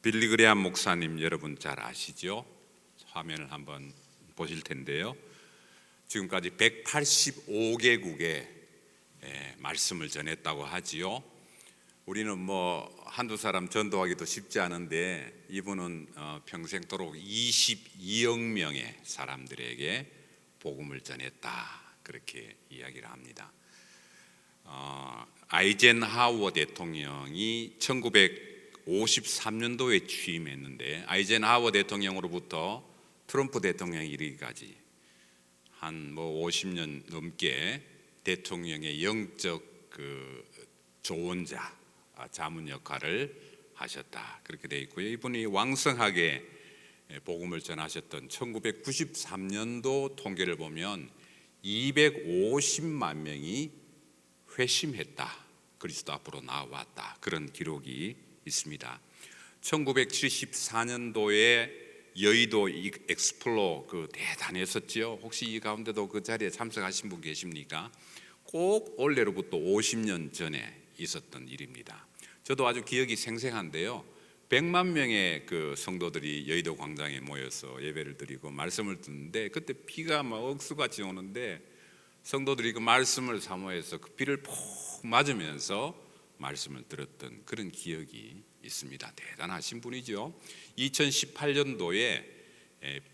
빌리그레암 목사님 여러분 잘 아시죠? 화면을 한번 보실 텐데요. 지금까지 185개국에 말씀을 전했다고 하지요. 우리는 한두 사람 전도하기도 쉽지 않은데 이분은 평생도록 22억 명의 사람들에게 복음을 전했다, 그렇게 이야기를 합니다. 아이젠하워 대통령이 1953년도에 취임했는데 아이젠하워 대통령으로부터 트럼프 대통령이 이르기까지 한 50년 넘게 대통령의 영적 조언자, 자문 역할을 하셨다, 그렇게 되어 있고요. 이분이 왕성하게 복음을 전하셨던 1993년도 통계를 보면 250만 명이 회심했다, 그리스도 앞으로 나왔다, 그런 기록이 있습니다. 1974년도에 여의도 엑스플로 대단했었죠. 혹시 이 가운데도 그 자리에 참석하신 분 계십니까? 꼭 올해로부터 50년 전에 있었던 일입니다. 저도 아주 기억이 생생한데요. 100만 명의 성도들이 여의도 광장에 모여서 예배를 드리고 말씀을 듣는데 그때 비가 막 억수같이 오는데 성도들이 그 말씀을 사모해서 그 비를 푹 맞으면서 말씀을 들었던 그런 기억이 있습니다. 대단하신 분이죠. 2018년도에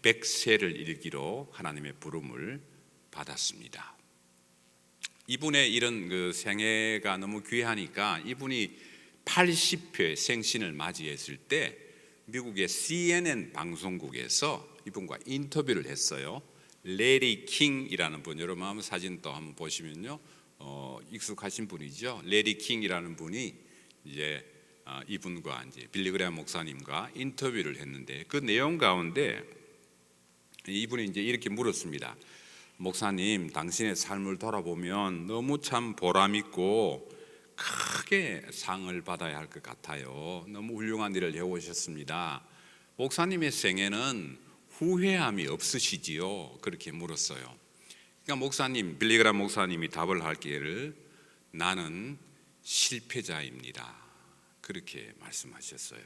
100세를 일기로 하나님의 부름을 받았습니다. 이분의 이런 생애가 너무 귀하니까 이분이 80회 생신을 맞이했을 때 미국의 CNN 방송국에서 이분과 인터뷰를 했어요. 레리 킹이라는 분, 여러분 한번 사진 또 한번 보시면요, 익숙하신 분이죠. 레리 킹이라는 분이 이제 이분과 이제 빌리그레암 목사님과 인터뷰를 했는데 그 내용 가운데 이분이 이제 이렇게 물었습니다. 목사님, 당신의 삶을 돌아보면 너무 참 보람 있고 크게 상을 받아야 할 것 같아요. 너무 훌륭한 일을 해오셨습니다. 목사님의 생애는 후회함이 없으시지요? 그렇게 물었어요. 그러니까 빌리그레암 목사님이 답을 하기를 나는 실패자입니다, 그렇게 말씀하셨어요.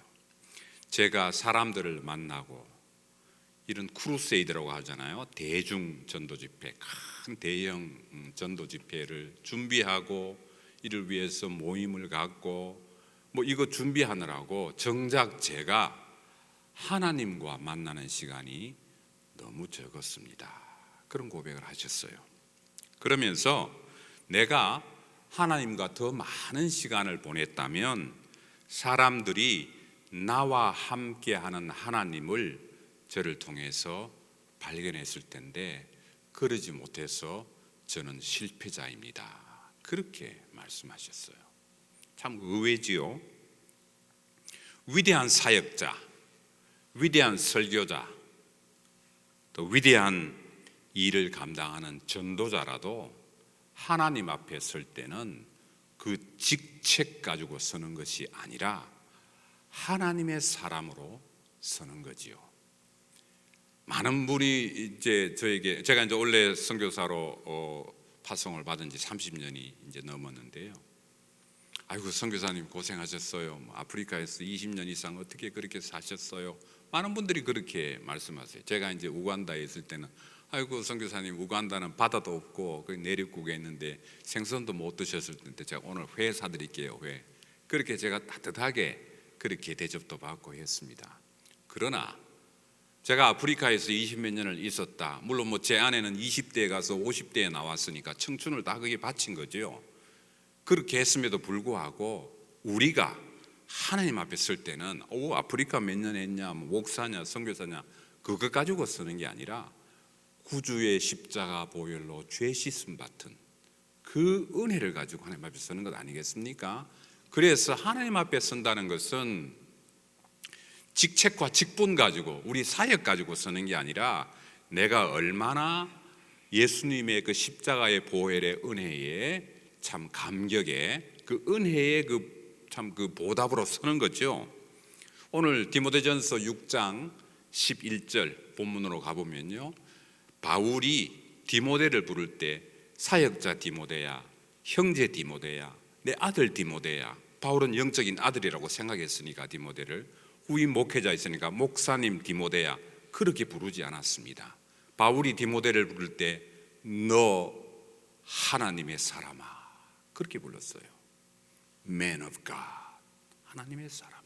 제가 사람들을 만나고 이런 크루세이드라고 하잖아요. 대중 전도 집회, 큰 대형 전도 집회를 준비하고 이를 위해서 모임을 갖고 이거 준비하느라고 정작 제가 하나님과 만나는 시간이 너무 적었습니다, 그런 고백을 하셨어요. 그러면서 내가 하나님과 더 많은 시간을 보냈다면 사람들이 나와 함께하는 하나님을 저를 통해서 발견했을 텐데 그러지 못해서 저는 실패자입니다, 그렇게 말씀하셨어요. 참 의외지요. 위대한 사역자, 위대한 설교자, 또 위대한 일을 감당하는 전도자라도 하나님 앞에 설 때는 그 직책 가지고 서는 것이 아니라 하나님의 사람으로 서는 거지요. 많은 분이 이제 저에게, 제가 이제 원래 선교사로 파송을 받은 지 30년이 이제 넘었는데요. 아이고, 선교사님 고생하셨어요. 아프리카에서 20년 이상 어떻게 그렇게 사셨어요? 많은 분들이 그렇게 말씀하세요. 제가 이제 우간다에 있을 때는 아이고, 선교사님, 우간다는 바다도 없고 내륙국에 있는데 생선도 못 드셨을 텐데 제가 오늘 회 사드릴게요, 회. 그렇게 제가 따뜻하게 그렇게 대접도 받고 했습니다. 그러나 제가 아프리카에서 20몇 년을 있었다. 물론 제 아내는 20대에 가서 50대에 나왔으니까 청춘을 다 거기에 바친 거죠. 그렇게 했음에도 불구하고 우리가 하나님 앞에 설 때는 아프리카 몇 년 했냐, 목사냐, 선교사냐, 그거 가지고 쓰는 게 아니라 구주의 십자가 보혈로 죄 씻음 받은 그 은혜를 가지고 하나님 앞에 서는 것 아니겠습니까? 그래서 하나님 앞에 선다는 것은 직책과 직분 가지고 우리 사역 가지고 서는 게 아니라 내가 얼마나 예수님의 그 십자가의 보혈의 은혜에 참 감격에 그 은혜의 그 보답으로 서는 거죠. 오늘 디모데전서 6장 11절 본문으로 가보면요, 바울이 디모데를 부를 때 사역자 디모데야, 형제 디모데야, 내 아들 디모데야, 바울은 영적인 아들이라고 생각했으니까 디모데를 후임 목회자 있으니까 목사님 디모데야 그렇게 부르지 않았습니다. 바울이 디모데를 부를 때 너 하나님의 사람아 그렇게 불렀어요. Man of God, 하나님의 사람아.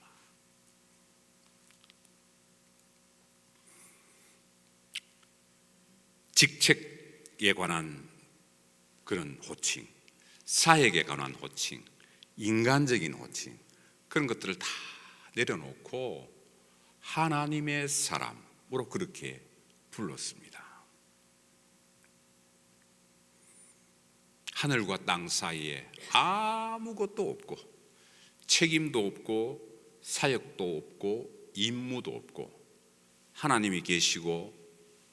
직책에 관한 그런 호칭, 사역에 관한 호칭, 인간적인 호칭, 그런 것들을 다 내려놓고 하나님의 사람으로 그렇게 불렀습니다. 하늘과 땅 사이에 아무것도 없고 책임도 없고 사역도 없고 임무도 없고 하나님이 계시고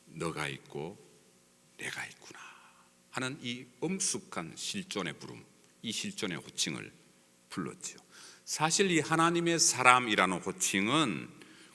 너가 있고 내가 있구나 하는 이 엄숙한 실존의 부름, 이 실존의 호칭을 불렀지요. 사실 이 하나님의 사람이라는 호칭은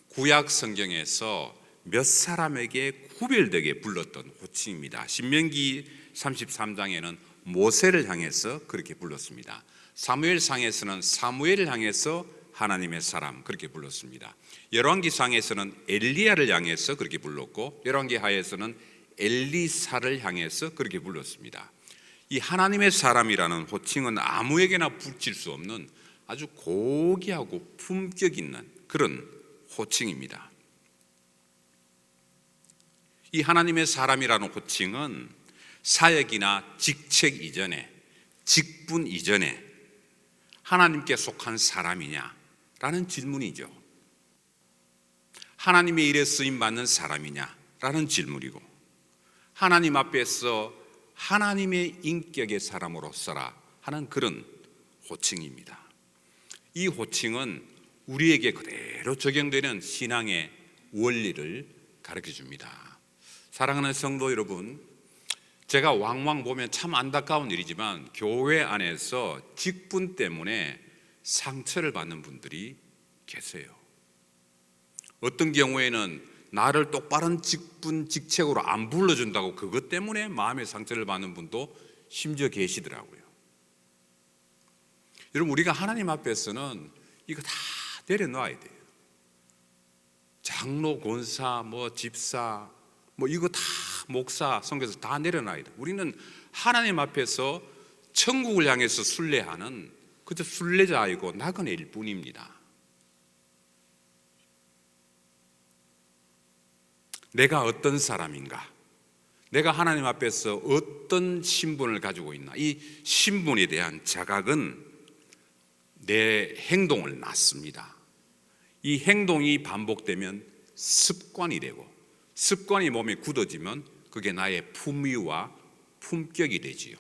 구약 성경에서 몇 사람에게 구별되게 불렀던 호칭입니다. 신명기 33장에는 모세를 향해서 그렇게 불렀습니다. 사무엘상에서는 사무엘을 향해서 하나님의 사람 그렇게 불렀습니다. 열왕기상에서는 엘리야를 향해서 그렇게 불렀고 열왕기하에서는 엘리사를 향해서 그렇게 불렀습니다. 이 하나님의 사람이라는 호칭은 아무에게나 붙일 수 없는 아주 고귀하고 품격 있는 그런 호칭입니다. 이 하나님의 사람이라는 호칭은 사역이나 직책 이전에, 직분 이전에 하나님께 속한 사람이냐라는 질문이죠. 하나님의 일에 쓰임받는 사람이냐라는 질문이고 하나님 앞에서 하나님의 인격의 사람으로 서라 하는 그런 호칭입니다. 이 호칭은 우리에게 그대로 적용되는 신앙의 원리를 가르쳐 줍니다. 사랑하는 성도 여러분, 제가 왕왕 보면 참 안타까운 일이지만 교회 안에서 직분 때문에 상처를 받는 분들이 계세요. 어떤 경우에는 나를 똑바른 직분, 직책으로 안 불러준다고 그것 때문에 마음의 상처를 받는 분도 심지어 계시더라고요. 여러분, 우리가 하나님 앞에서는 이거 다 내려놔야 돼요. 장로, 권사, 집사, 이거 다 목사, 선교사 다 내려놔야 돼요. 우리는 하나님 앞에서 천국을 향해서 순례하는 그저 순례자이고 나그네일 뿐입니다. 내가 어떤 사람인가? 내가 하나님 앞에서 어떤 신분을 가지고 있나? 이 신분에 대한 자각은 내 행동을 낳습니다. 이 행동이 반복되면 습관이 되고 습관이 몸에 굳어지면 그게 나의 품위와 품격이 되지요.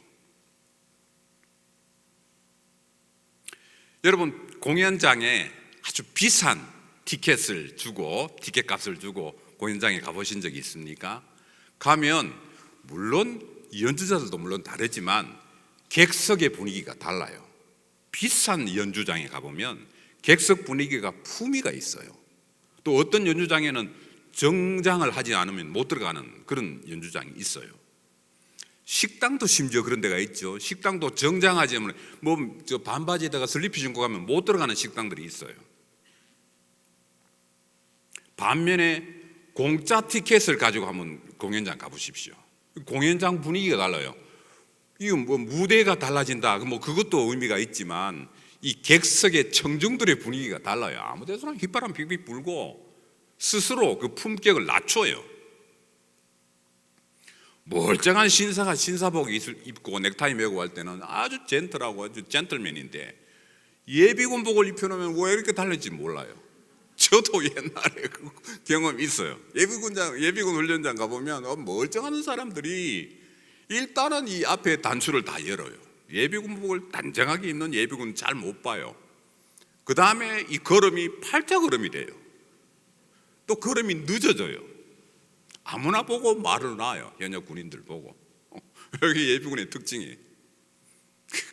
여러분, 공연장에 아주 비싼 티켓값을 주고 공연장에 가보신 적이 있습니까? 가면 물론 연주자들도 물론 다르지만 객석의 분위기가 달라요. 비싼 연주장에 가보면 객석 분위기가 품위가 있어요. 또 어떤 연주장에는 정장을 하지 않으면 못 들어가는 그런 연주장이 있어요. 식당도 심지어 그런 데가 있죠. 식당도 정장하지 않으면 반바지에다가 슬리피 신고 가면 못 들어가는 식당들이 있어요. 반면에 공짜 티켓을 가지고 한번 공연장 가보십시오. 공연장 분위기가 달라요. 이거 무대가 달라진다. 그것도 의미가 있지만 이 객석의 청중들의 분위기가 달라요. 아무 데서나 휘바람 빅빅 불고 스스로 그 품격을 낮춰요. 멀쩡한 신사가 신사복 입고 넥타이 메고 할 때는 아주 젠틀하고 아주 젠틀맨인데 예비군복을 입혀놓으면 왜 이렇게 달라질지 몰라요. 저도 옛날에 그 경험이 있어요. 예비군 훈련장 가보면 멀쩡한 사람들이 일단은 이 앞에 단추를 다 열어요. 예비군복을 단정하게 입는 예비군 잘 못 봐요. 그 다음에 이 걸음이 팔자 걸음이 돼요. 또 걸음이 늦어져요. 아무나 보고 말을 놔요. 현역 군인들 보고. 여기 예비군의 특징이.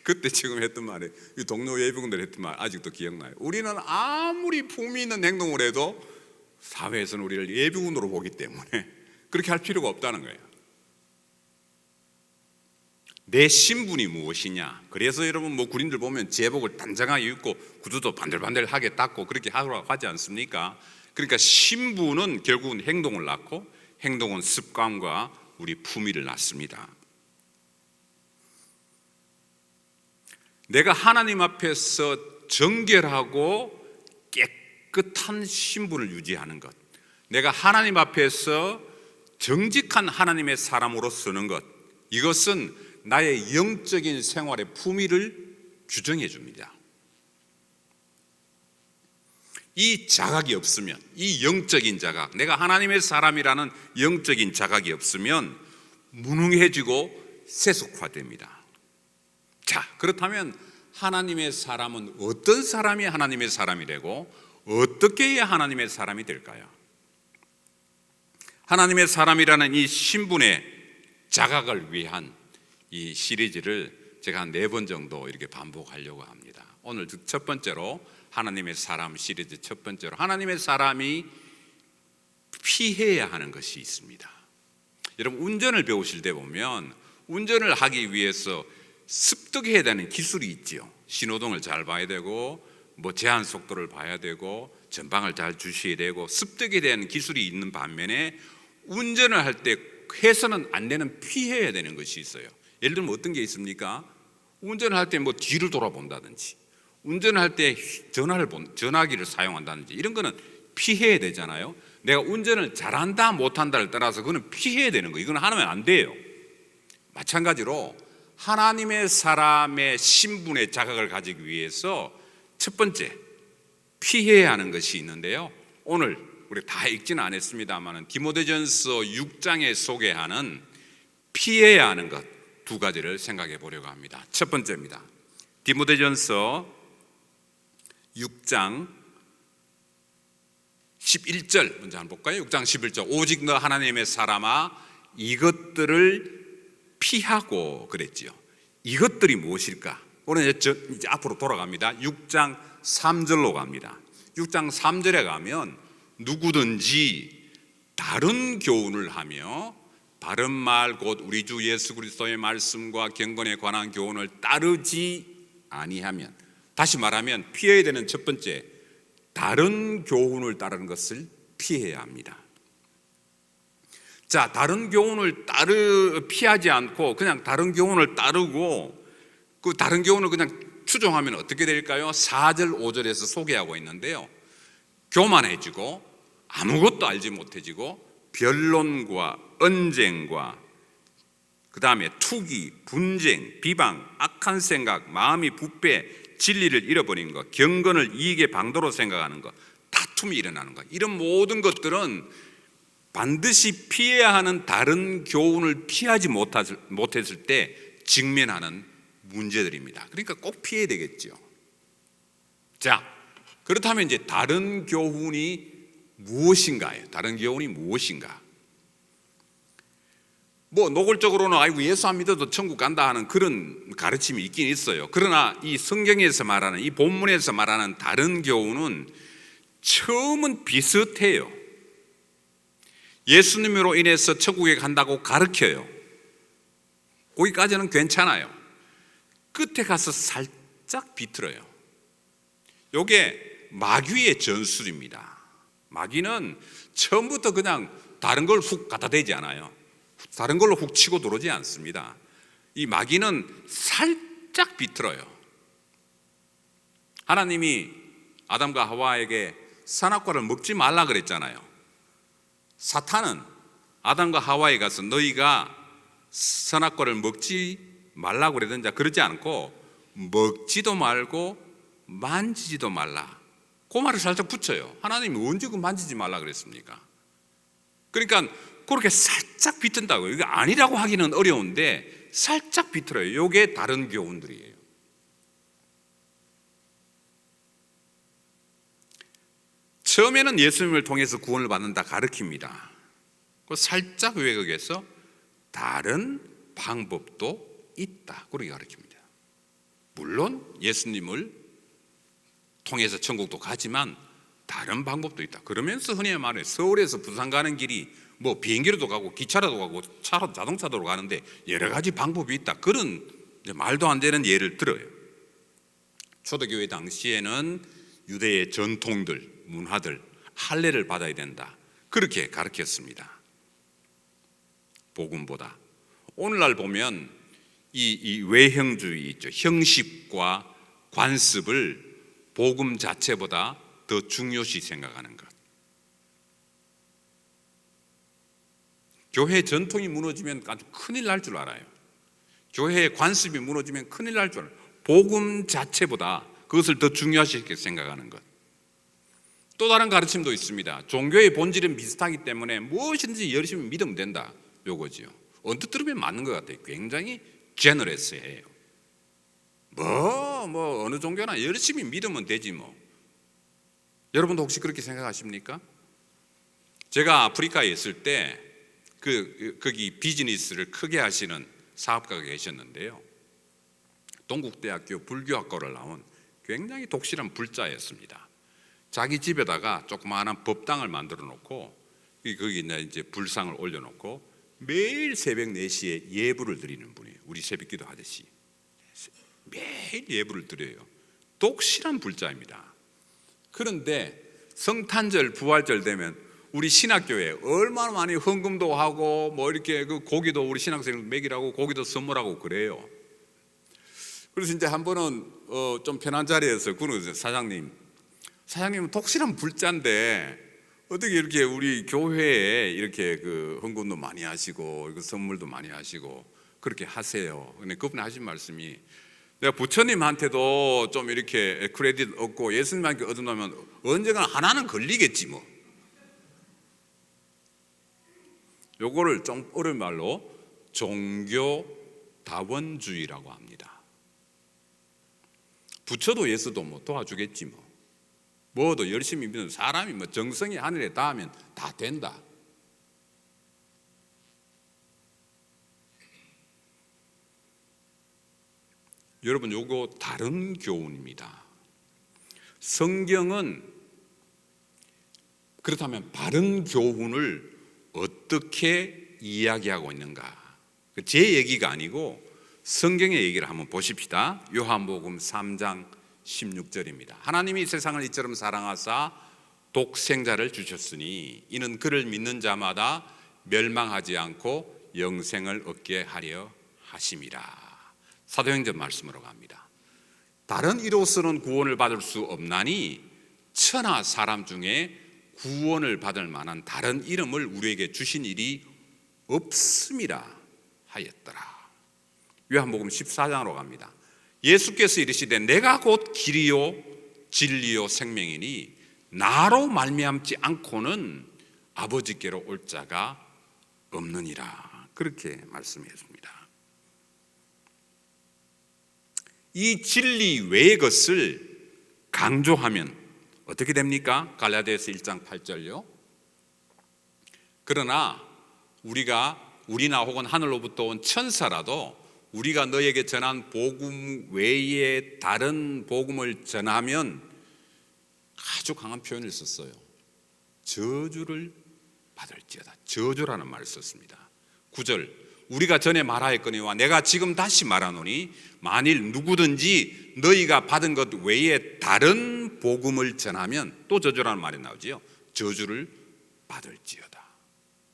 그때 지금 했던 말이 동료 예비군들 했던 말 아직도 기억나요. 우리는 아무리 품위 있는 행동을 해도 사회에서는 우리를 예비군으로 보기 때문에 그렇게 할 필요가 없다는 거예요. 내 신분이 무엇이냐. 그래서 여러분 뭐 군인들 보면 제복을 단정하게 입고 구두도 반들반들하게 닦고 그렇게 하라고 하지 않습니까? 그러니까 신분은 결국은 행동을 낳고 행동은 습관과 우리 품위를 낳습니다. 내가 하나님 앞에서 정결하고 깨끗한 신분을 유지하는 것, 내가 하나님 앞에서 정직한 하나님의 사람으로 서는 것, 이것은 나의 영적인 생활의 품위를 규정해 줍니다. 이 자각이 없으면, 이 영적인 자각, 내가 하나님의 사람이라는 영적인 자각이 없으면 무능해지고 세속화됩니다. 자, 그렇다면 하나님의 사람은 어떤 사람이 하나님의 사람이 되고 어떻게 해야 하나님의 사람이 될까요? 하나님의 사람이라는 이 신분의 자각을 위한 이 시리즈를 제가 한 4번 정도 이렇게 반복하려고 합니다. 오늘 첫 번째로 하나님의 사람 시리즈 첫 번째로 하나님의 사람이 피해야 하는 것이 있습니다. 여러분 운전을 배우실 때 보면 운전을 하기 위해서 습득해야 되는 기술이 있지요. 신호등을 잘 봐야 되고 뭐 제한 속도를 봐야 되고 전방을 잘 주셔야 되고 습득에 대한 기술이 있는 반면에 운전을 할 때 해서는 안 되는 피해야 되는 것이 있어요. 예를 들면 어떤 게 있습니까? 운전을 할 때 뭐 뒤를 돌아본다든지 운전을 할 때 전화기를 사용한다든지 이런 거는 피해야 되잖아요. 내가 운전을 잘한다 못한다를 떠나서 그거는 피해야 되는 거예요. 이건 하면 안 돼요. 마찬가지로 하나님의 사람의 신분의 자각을 가지기 위해서 첫 번째 피해야 하는 것이 있는데요. 오늘 우리 다 읽지는 않았습니다만 디모데전서 6장에 소개하는 피해야 하는 것 2가지를 생각해 보려고 합니다. 첫 번째입니다. 디모데전서 6장 11절 먼저 한번 볼까요? 6장 11절 오직 너 하나님의 사람아 이것들을 피하고 그랬지요. 이것들이 무엇일까? 오늘 이제 앞으로 돌아갑니다. 6장 3절로 갑니다. 6장 3절에 가면 누구든지 다른 교훈을 하며 바른 말 곧 우리 주 예수 그리스도의 말씀과 경건에 관한 교훈을 따르지 아니하면, 다시 말하면 피해야 되는 첫 번째 다른 교훈을 따르는 것을 피해야 합니다. 자, 다른 교훈을 피하지 않고 그냥 다른 교훈을 따르고 그 다른 교훈을 그냥 추종하면 어떻게 될까요? 4절 5절에서 소개하고 있는데요. 교만해지고 아무것도 알지 못해지고 변론과 언쟁과 그 다음에 투기, 분쟁, 비방, 악한 생각, 마음이 부패, 진리를 잃어버린 것, 경건을 이익의 방도로 생각하는 것, 다툼이 일어나는 것, 이런 모든 것들은 반드시 피해야 하는 다른 교훈을 피하지 못했을 때 직면하는 문제들입니다. 그러니까 꼭 피해야 되겠죠. 자, 그렇다면 이제 다른 교훈이 무엇인가요? 다른 교훈이 무엇인가? 뭐 노골적으로는 아이고 예수 안 믿어도 천국 간다 하는 그런 가르침이 있긴 있어요. 그러나 이 성경에서 말하는 이 본문에서 말하는 다른 교훈은 처음은 비슷해요. 예수님으로 인해서 천국에 간다고 가르쳐요. 거기까지는 괜찮아요. 끝에 가서 살짝 비틀어요. 이게 마귀의 전술입니다. 마귀는 처음부터 그냥 다른 걸 훅 갖다 대지 않아요. 다른 걸로 훅 치고 들어오지 않습니다. 이 마귀는 살짝 비틀어요. 하나님이 아담과 하와에게 선악과를 먹지 말라 그랬잖아요. 사탄은 아담과 하와에 가서 너희가 선악과를 먹지 말라고 그러든지 그러지 않고 먹지도 말고 만지지도 말라, 그 말을 살짝 붙여요. 하나님이 언제 그 만지지 말라 그랬습니까? 그러니까 그렇게 살짝 비튼다고요. 이게 아니라고 하기는 어려운데 살짝 비틀어요. 이게 다른 교훈들이에요. 처음에는 예수님을 통해서 구원을 받는다 가르칩니다. 그 살짝 왜곡해서 다른 방법도 있다 그렇게 가르칩니다. 물론 예수님을 통해서 천국도 가지만 다른 방법도 있다. 그러면서 흔히 말해 서울에서 부산 가는 길이 뭐 비행기로도 가고 기차로도 가고 차로 자동차도로 가는데 여러 가지 방법이 있다. 그런 말도 안 되는 예를 들어요. 초대교회 당시에는 유대의 전통들, 문화들, 할례를 받아야 된다. 그렇게 가르쳤습니다. 복음보다. 오늘날 보면 이 외형주의 있죠. 형식과 관습을 복음 자체보다 더 중요시 생각하는 것. 교회 전통이 무너지면 아주 큰일 날 줄 알아요. 교회의 관습이 무너지면 큰일 날 줄 알아요. 복음 자체보다 그것을 더 중요시 생각하는 것. 또 다른 가르침도 있습니다. 종교의 본질은 비슷하기 때문에 무엇이든지 열심히 믿으면 된다. 요거지요. 언뜻 들으면 맞는 것 같아요. 굉장히 제너러스해요. 어느 종교나 열심히 믿으면 되지 뭐. 여러분도 혹시 그렇게 생각하십니까? 제가 아프리카에 있을 때 거기 비즈니스를 크게 하시는 사업가가 계셨는데요. 동국대학교 불교학과를 나온 굉장히 독실한 불자였습니다. 자기 집에다가 조그마한 법당을 만들어 놓고 거기 이제 불상을 올려놓고 매일 새벽 4시에 예불을 드리는 분이에요. 우리 새벽기도 하듯이 매일 예불을 드려요. 독실한 불자입니다. 그런데 성탄절, 부활절 되면 우리 신학교에 얼마나 많이 헌금도 하고 뭐 이렇게 그 고기도 우리 신학생들 먹이라고 고기도 선물하고 그래요. 그래서 이제 한 번은 좀 편한 자리에서 그러는 사장님은 독실한 불자인데 어떻게 이렇게 우리 교회에 이렇게 그 헌금도 많이 하시고 선물도 많이 하시고 그렇게 하세요. 근데 그분이 하신 말씀이 내가 부처님한테도 좀 이렇게 크레딧 얻고 예수님한테 얻어놓으면 언젠가 하나는 걸리겠지 뭐. 요거를 좀 어려운 말로 종교 다원주의라고 합니다. 부처도 예수도 뭐 도와주겠지 뭐. 뭐도 열심히 믿는 사람이 뭐 정성이 하늘에 닿으면 다 된다. 여러분, 요거 다른 교훈입니다. 성경은 그렇다면 바른 교훈을 어떻게 이야기하고 있는가? 제 얘기가 아니고 성경의 얘기를 한번 보십시다. 요한복음 3장 16절입니다. 하나님이 세상을 이처럼 사랑하사 독생자를 주셨으니 이는 그를 믿는 자마다 멸망하지 않고 영생을 얻게 하려 하심이라. 사도행전 말씀으로 갑니다. 다른 이로서는 구원을 받을 수 없나니 천하 사람 중에 구원을 받을 만한 다른 이름을 우리에게 주신 일이 없음이라 하였더라. 요한복음 14장으로 갑니다. 예수께서 이르시되 내가 곧 길이요 진리요 생명이니 나로 말미암지 않고는 아버지께로 올 자가 없느니라. 그렇게 말씀했습니다. 이 진리 외의 것을 강조하면 어떻게 됩니까? 갈라디아서 1장 8절요. 그러나 우리나 혹은 하늘로부터 온 천사라도 우리가 너에게 전한 복음 외에 다른 복음을 전하면 아주 강한 표현을 썼어요. 저주를 받을지어다. 저주라는 말을 썼습니다. 9절 우리가 전에 말하였거니와 내가 지금 다시 말하노니 만일 누구든지 너희가 받은 것 외에 다른 복음을 전하면 또 저주라는 말이 나오지요. 저주를 받을지어다.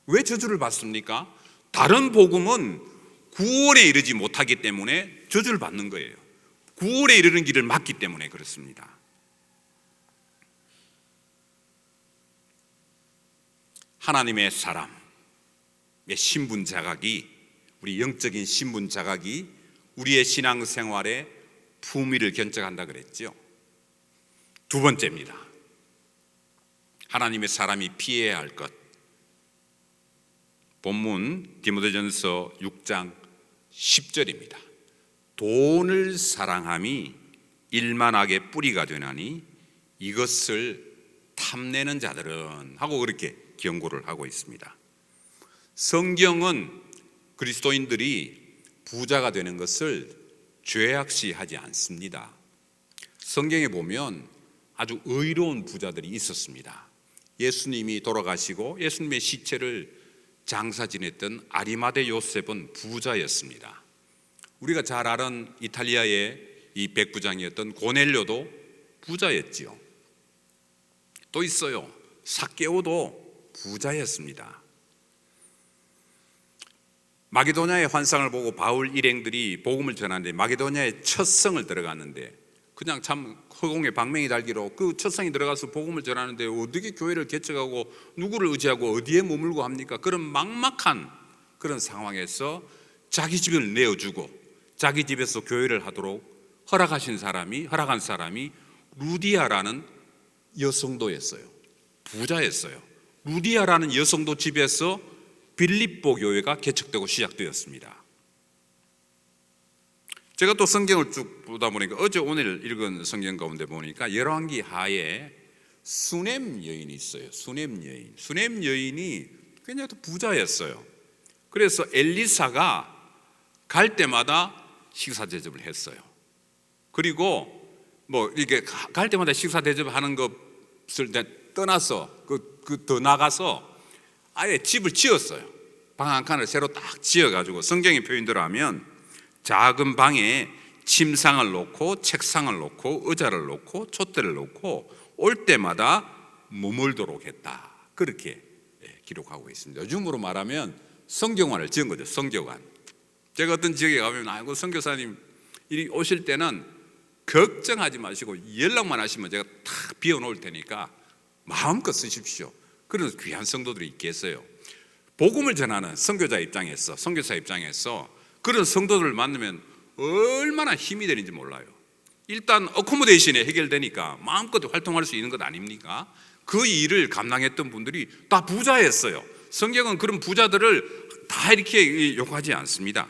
왜 저주를 받습니까? 다른 복음은 구원에 이르지 못하기 때문에 저주를 받는 거예요. 구원에 이르는 길을 막기 때문에 그렇습니다. 하나님의 사람의 신분 자각이, 우리 영적인 신분 자각이 우리의 신앙생활에 품위를 견적한다 그랬죠. 두 번째입니다. 하나님의 사람이 피해야 할 것. 본문 디모데전서 6장 10절입니다. 돈을 사랑함이 일만하게 뿌리가 되나니 이것을 탐내는 자들은 하고 그렇게 경고를 하고 있습니다. 성경은 그리스도인들이 부자가 되는 것을 죄악시하지 않습니다. 성경에 보면 아주 의로운 부자들이 있었습니다. 예수님이 돌아가시고 예수님의 시체를 장사 지냈던 아리마대 요셉은 부자였습니다. 우리가 잘 아는 이탈리아의 이 백부장이었던 고넬료도 부자였지요. 또 있어요. 삭개오도 부자였습니다. 마게도냐의 환상을 보고 바울 일행들이 복음을 전하는데 마게도냐의 첫 성을 들어갔는데 그냥 참 허공에 방맹이 달기로 그 첫 성이 들어가서 복음을 전하는데 어떻게 교회를 개척하고 누구를 의지하고 어디에 머물고 합니까? 그런 막막한 그런 상황에서 자기 집을 내어주고 자기 집에서 교회를 하도록 허락한 사람이 루디아라는 여성도였어요. 부자였어요. 루디아라는 여성도 집에서 빌립보 교회가 개척되고 시작되었습니다. 제가 또 성경을 쭉 보다 보니까 어제 오늘 읽은 성경 가운데 보니까 열왕기 하에 수넴 여인이 있어요. 수넴 여인이 굉장히 부자였어요. 그래서 엘리사가 갈 때마다 식사 대접을 했어요. 그리고 뭐 이게 갈 때마다 식사 대접하는 것을 떠나서 더 나가서 아예 집을 지었어요. 방 한 칸을 새로 딱 지어가지고 성경의 표현대로 하면 작은 방에 침상을 놓고 책상을 놓고 의자를 놓고 촛대를 놓고 올 때마다 머물도록 했다. 그렇게 기록하고 있습니다. 요즘으로 말하면 성경관을 지은 거죠. 성교관. 제가 어떤 지역에 가면 아이고 선교사님 이리 오실 때는 걱정하지 마시고 연락만 하시면 제가 다 비워놓을 테니까 마음껏 쓰십시오. 그런 귀한 성도들이 있겠어요. 복음을 전하는 선교사 입장에서 그런 성도들을 만나면 얼마나 힘이 되는지 몰라요. 일단 어코모데이션이 해결되니까 마음껏 활동할 수 있는 것 아닙니까? 그 일을 감당했던 분들이 다 부자였어요. 성경은 그런 부자들을 다 이렇게 욕하지 않습니다.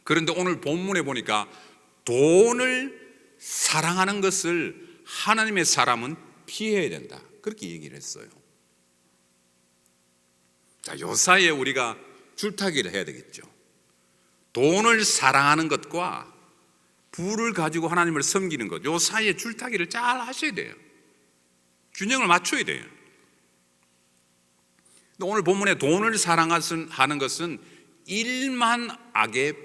그런데 오늘 본문에 보니까 돈을 사랑하는 것을 하나님의 사람은 피해야 된다. 그렇게 얘기를 했어요. 자, 요 사이에 우리가 줄타기를 해야 되겠죠. 돈을 사랑하는 것과 부를 가지고 하나님을 섬기는 것, 요 사이에 줄타기를 잘 하셔야 돼요. 균형을 맞춰야 돼요. 오늘 본문에 돈을 사랑하는 것은 일만 악의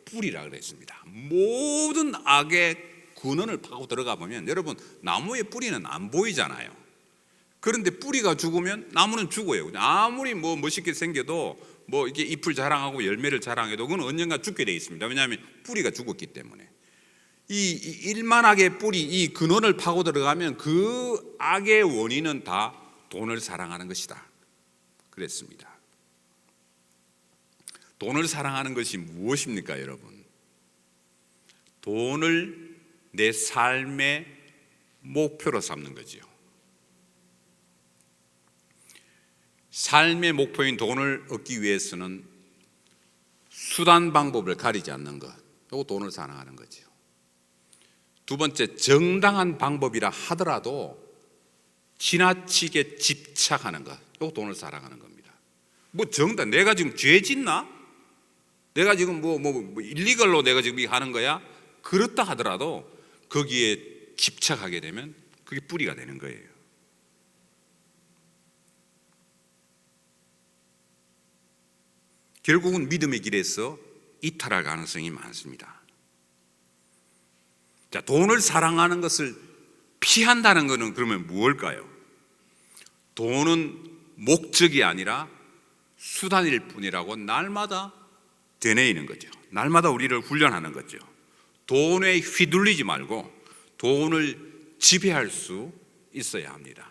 뿌리라 그랬습니다. 모든 악의 근원을 파고 들어가 보면 여러분 나무의 뿌리는 안 보이잖아요. 그런데 뿌리가 죽으면 나무는 죽어요. 아무리 뭐 멋있게 생겨도 뭐 이게 잎을 자랑하고 열매를 자랑해도 그건 언젠가 죽게 되어 있습니다. 왜냐하면 뿌리가 죽었기 때문에. 이 일만악의 뿌리, 이 근원을 파고 들어가면 그 악의 원인은 다 돈을 사랑하는 것이다. 그랬습니다. 돈을 사랑하는 것이 무엇입니까, 여러분? 돈을 내 삶의 목표로 삼는 거지요. 삶의 목표인 돈을 얻기 위해서는 수단 방법을 가리지 않는 것, 이거 돈을 사랑하는 거지요. 두 번째, 정당한 방법이라 하더라도 지나치게 집착하는 것, 이거 돈을 사랑하는 겁니다. 뭐 정당, 내가 지금 죄 짓나? 내가 지금 일리걸로 내가 지금 하는 거야? 그렇다 하더라도 거기에 집착하게 되면 그게 뿌리가 되는 거예요. 결국은 믿음의 길에서 이탈할 가능성이 많습니다. 자, 돈을 사랑하는 것을 피한다는 것은 그러면 무엇일까요? 돈은 목적이 아니라 수단일 뿐이라고 날마다 되뇌이는 거죠. 날마다 우리를 훈련하는 거죠. 돈에 휘둘리지 말고 돈을 지배할 수 있어야 합니다.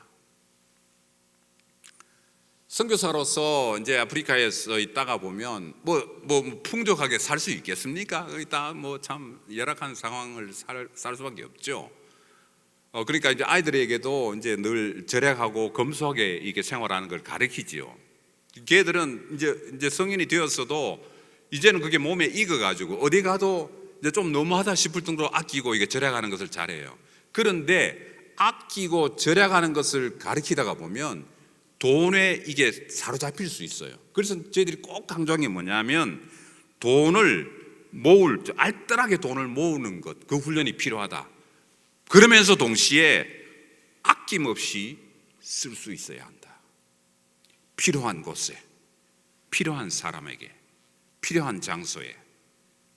선교사로서 이제 아프리카에서 있다가 보면 뭐 풍족하게 살 수 있겠습니까? 거기다 뭐 참 열악한 상황을 살 수밖에 없죠. 그러니까 이제 아이들에게도 이제 늘 절약하고 검소하게 이렇게 생활하는 걸 가르치지요. 걔들은 이제 성인이 되었어도 이제는 그게 몸에 익어가지고 어디 가도 이제 좀 너무하다 싶을 정도로 아끼고 이게 절약하는 것을 잘해요. 그런데 아끼고 절약하는 것을 가르치다가 보면 돈에 이게 사로잡힐 수 있어요. 그래서 저희들이 꼭 강조한 게 뭐냐면 알뜰하게 돈을 모으는 것, 그 훈련이 필요하다. 그러면서 동시에 아낌없이 쓸 수 있어야 한다. 필요한 곳에, 필요한 사람에게, 필요한 장소에,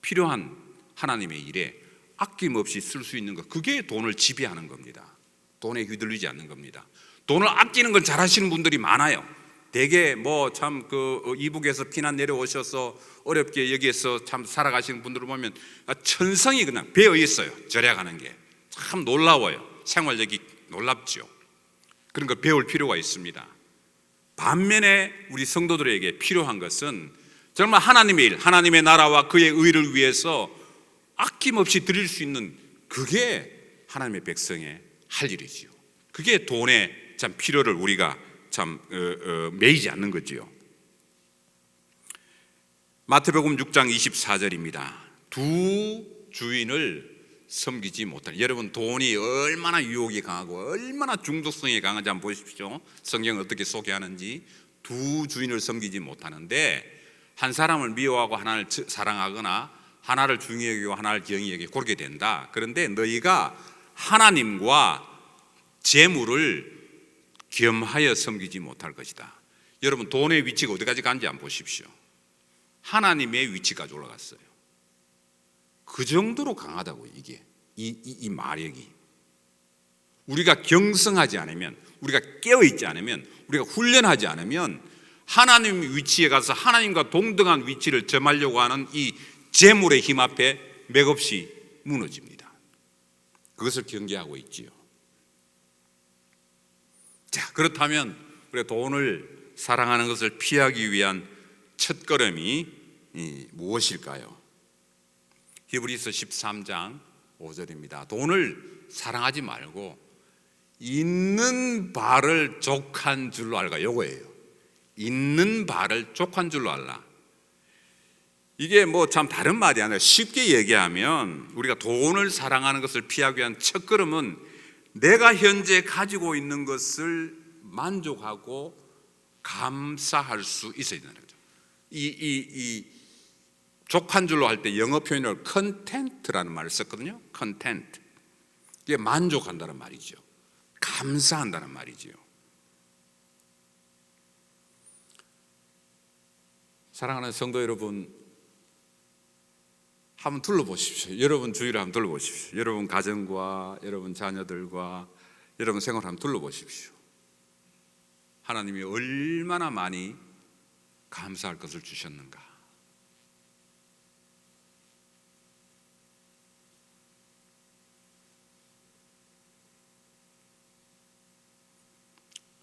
필요한 하나님의 일에 아낌없이 쓸 수 있는 것, 그게 돈을 지배하는 겁니다. 돈에 휘둘리지 않는 겁니다. 돈을 아끼는 걸 잘하시는 분들이 많아요. 되게 참 이북에서 피난 내려오셔서 어렵게 여기에서 참 살아가시는 분들을 보면 천성이 그냥 배어 있어요. 절약하는 게 참 놀라워요. 생활력이 놀랍죠. 그런 걸 배울 필요가 있습니다. 반면에 우리 성도들에게 필요한 것은 정말 하나님의 일, 하나님의 나라와 그의 의를 위해서 아낌없이 드릴 수 있는, 그게 하나님의 백성의 할 일이지요. 그게 돈의 참 필요를 우리가 참 매이지 않는 거지요. 마태복음 6장 24절입니다. 두 주인을 섬기지 못할. 여러분, 돈이 얼마나 유혹이 강하고 얼마나 중독성이 강한지 한번 보십시오. 성경을 어떻게 소개하는지. 두 주인을 섬기지 못하는데, 한 사람을 미워하고 하나를 사랑하거나 하나를 중히 여기고 하나를 경히 여기고 그렇게 된다. 그런데 너희가 하나님과 재물을 겸하여 섬기지 못할 것이다. 여러분, 돈의 위치가 어디까지 간지 한번 보십시오. 하나님의 위치까지 올라갔어요. 그 정도로 강하다고. 이게 이 마력이. 우리가 경성하지 않으면, 우리가 깨어있지 않으면, 우리가 훈련하지 않으면 하나님 위치에 가서 하나님과 동등한 위치를 점하려고 하는 이 재물의 힘 앞에 맥없이 무너집니다. 그것을 경계하고 있지요. 자, 그렇다면 우리가 돈을 사랑하는 것을 피하기 위한 첫걸음이 무엇일까요? 히브리서 13장 5절입니다. 돈을 사랑하지 말고 있는 바를 족한 줄로 알라. 요거예요. 있는 바를 족한 줄로 알라. 이게 참 다른 말이 아니라, 쉽게 얘기하면 우리가 돈을 사랑하는 것을 피하기 위한 첫걸음은 내가 현재 가지고 있는 것을 만족하고 감사할 수 있어야 되는 거죠. 이 족한 줄로 할 때 영어 표현으로 content라는 말을 썼거든요. content. 이게 만족한다는 말이죠. 감사한다는 말이죠. 사랑하는 성도 여러분, 한번 둘러보십시오. 여러분 주위를 한번 둘러보십시오. 여러분 가정과 여러분 자녀들과 여러분 생활을 한번 둘러보십시오. 하나님이 얼마나 많이 감사할 것을 주셨는가.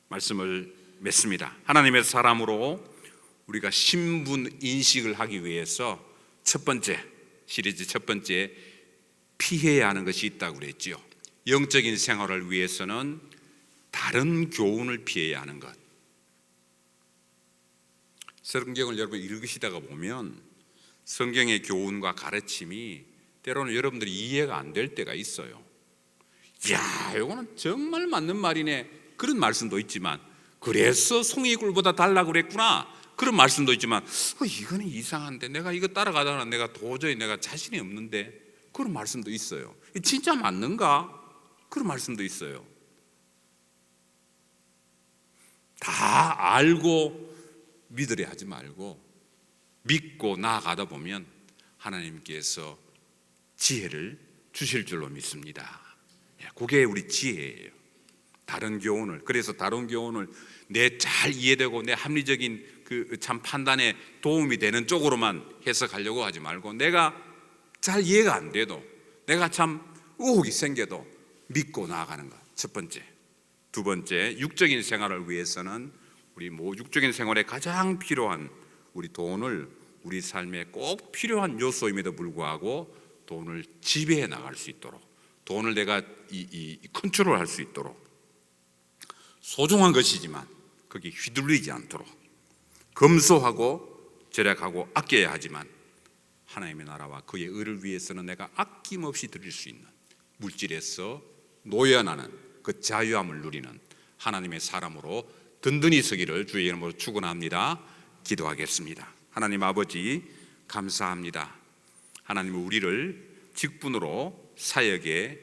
말씀을 맺습니다. 하나님의 사람으로 우리가 신분 인식을 하기 위해서 첫 번째, 시리즈 첫 번째, 피해야 하는 것이 있다고 그랬죠. 영적인 생활을 위해서는 다른 교훈을 피해야 하는 것. 성경을 여러분 읽으시다가 보면 성경의 교훈과 가르침이 때로는 여러분들이 이해가 안 될 때가 있어요. 야, 이거는 정말 맞는 말이네. 그런 말씀도 있지만, 그래서 송이굴보다 달라고 그랬구나. 그런 말씀도 있지만, 이거는 이상한데, 내가 이거 따라가다가 내가 도저히 내가 자신이 없는데, 그런 말씀도 있어요. 진짜 맞는가? 그런 말씀도 있어요. 다 알고 믿으려 하지 말고 믿고 나아가다 보면 하나님께서 지혜를 주실 줄로 믿습니다. 그게 우리 지혜예요. 다른 교훈을, 그래서 다른 교훈을 내 잘 이해되고 내 합리적인 그 참 판단에 도움이 되는 쪽으로만 해석하려고 하지 말고, 내가 잘 이해가 안 돼도, 내가 참 의혹이 생겨도 믿고 나아가는 것. 첫 번째. 두 번째, 육적인 생활을 위해서는 우리 육적인 생활에 가장 필요한 우리 돈을 우리 삶에 꼭 필요한 요소임에도 불구하고 돈을 지배해 나갈 수 있도록, 돈을 내가 컨트롤할 수 있도록, 소중한 것이지만 거기에 휘둘리지 않도록 검소하고 절약하고 아껴야 하지만 하나님의 나라와 그의 의를 위해서는 내가 아낌없이 드릴 수 있는, 물질에서 노연하는 그 자유함을 누리는 하나님의 사람으로 든든히 서기를 주의 이름으로 축원합니다. 기도하겠습니다. 하나님 아버지, 감사합니다. 하나님은 우리를 직분으로 사역의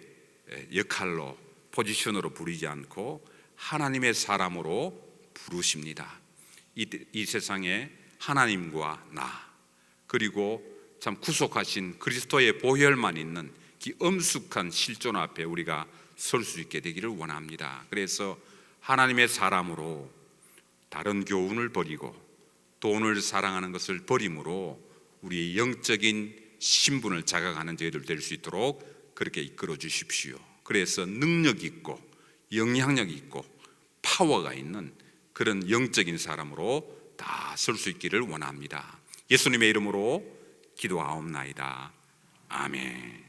역할로 포지션으로 부르지 않고 하나님의 사람으로 부르십니다. 이 세상에 하나님과 나, 그리고 참 구속하신 그리스도의 보혈만 있는 이 엄숙한 실존 앞에 우리가 설 수 있게 되기를 원합니다. 그래서 하나님의 사람으로 다른 교훈을 버리고 돈을 사랑하는 것을 버림으로 우리의 영적인 신분을 자각하는 저희들 될 수 있도록 그렇게 이끌어 주십시오. 그래서 능력 있고 영향력 있고 파워가 있는 그런 영적인 사람으로 다 설 수 있기를 원합니다. 예수님의 이름으로 기도하옵나이다. 아멘.